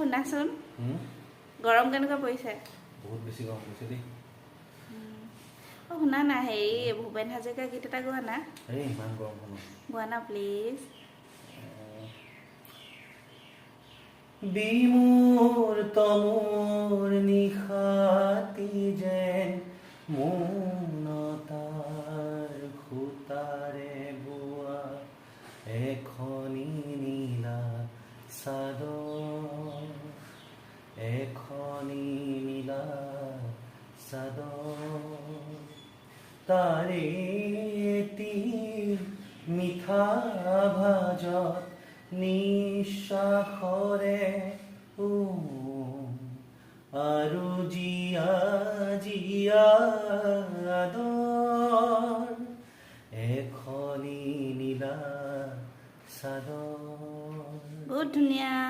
শুনাচোন গৰম কেনেকুৱা পৰিছে বহুত বেছি গৰম পৰিছে দেই শুনা না হেৰি ভূপেন হাজৰিকা গীত এটা গোৱা না ইমান গৰম শুনো গোৱা না প্লিজ বিমূৰ তমূৰ নিশাতি যেন মৌনতাৰ সূতাৰে বোৱা এখনি নীলা চাদৰ এখনি নীলা চাদৰ তাৰে এটি মিঠা ভাজত নিশ্বাসৰে আৰু জিয়া জিয়া আদৰ এখনি নীলা চাদৰ বহুত ধুনীয়া